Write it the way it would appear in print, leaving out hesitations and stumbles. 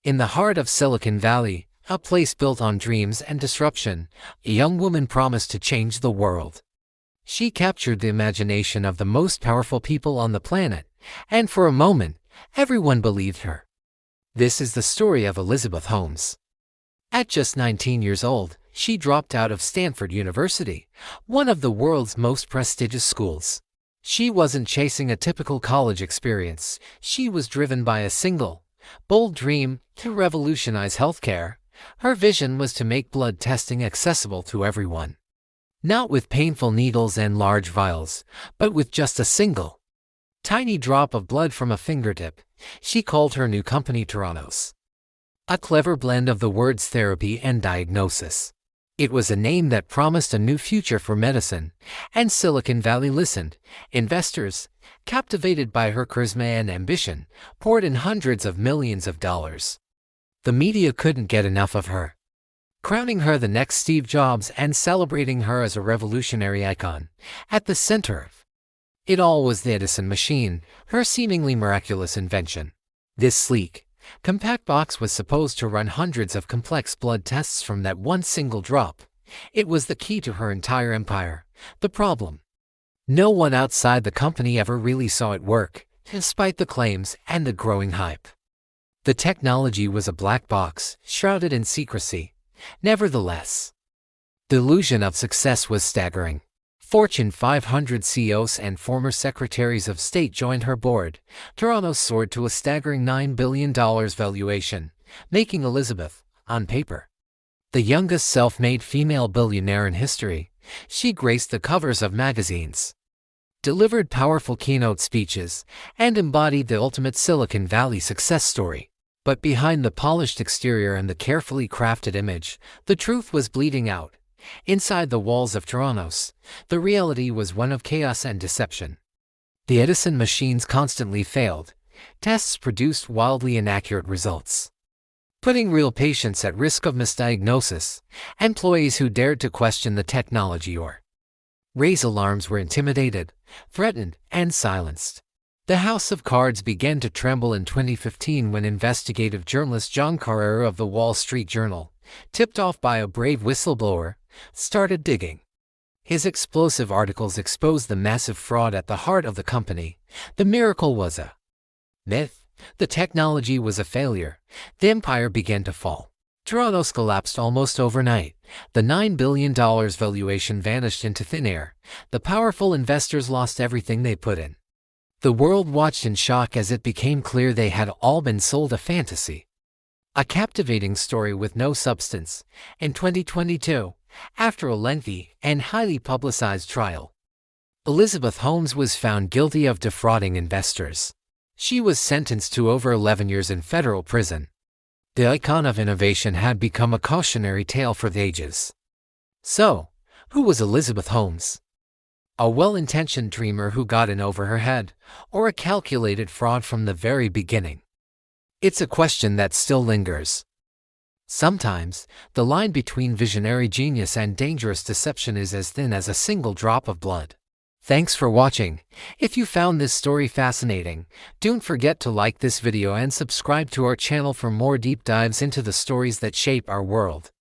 In the heart of Silicon Valley, a place built on dreams and disruption, a young woman promised to change the world. She captured the imagination of the most powerful people on the planet, and for a moment, everyone believed her. This is the story of Elizabeth Holmes. At just 19 years old, she dropped out of Stanford University, one of the world's most prestigious schools. She wasn't chasing a typical college experience. She was driven by a single, bold dream to revolutionize healthcare. Her vision was to make blood testing accessible to everyone. Not with painful needles and large vials, but with just a single, tiny drop of blood from a fingertip. She called her new company Theranos, a clever blend of the words therapy and diagnosis. It was a name that promised a new future for medicine, and Silicon Valley listened. Investors, captivated by her charisma and ambition, poured in hundreds of millions of dollars. The media couldn't get enough of her, crowning her the next Steve Jobs and celebrating her as a revolutionary icon. At the center of it all was the Edison machine, her seemingly miraculous invention. This sleek, compact box was supposed to run hundreds of complex blood tests from that one single drop. It was the key to her entire empire. The problem: no one outside the company ever really saw it work, despite the claims and the growing hype. The technology was a black box, shrouded in secrecy. Nevertheless, the illusion of success was staggering. Fortune 500 CEOs and former secretaries of state joined her board. Theranos soared to a staggering $9 billion valuation, making Elizabeth, on paper, the youngest self-made female billionaire in history. She graced the covers of magazines, delivered powerful keynote speeches, and embodied the ultimate Silicon Valley success story. But behind the polished exterior and the carefully crafted image, the truth was bleeding out. Inside the walls of Theranos, the reality was one of chaos and deception. The Edison machines constantly failed. Tests produced wildly inaccurate results, putting real patients at risk of misdiagnosis. Employees who dared to question the technology or raise alarms were intimidated, threatened, and silenced. The house of cards began to tremble in 2015 when investigative journalist John Carrera of the Wall Street Journal, tipped off by a brave whistleblower, started digging. His explosive articles exposed the massive fraud at the heart of the company. The miracle was a myth. The technology was a failure. The empire began to fall. Theranos collapsed almost overnight. The $9 billion valuation vanished into thin air. The powerful investors lost everything they put in. The world watched in shock as it became clear they had all been sold a fantasy, a captivating story with no substance. In 2022, after a lengthy and highly publicized trial, Elizabeth Holmes was found guilty of defrauding investors. She was sentenced to over 11 years in federal prison. The icon of innovation had become a cautionary tale for the ages. So, who was Elizabeth Holmes? A well-intentioned dreamer who got in over her head, or a calculated fraud from the very beginning? It's a question that still lingers. Sometimes, the line between visionary genius and dangerous deception is as thin as a single drop of blood. Thanks for watching. If you found this story fascinating, don't forget to like this video and subscribe to our channel for more deep dives into the stories that shape our world.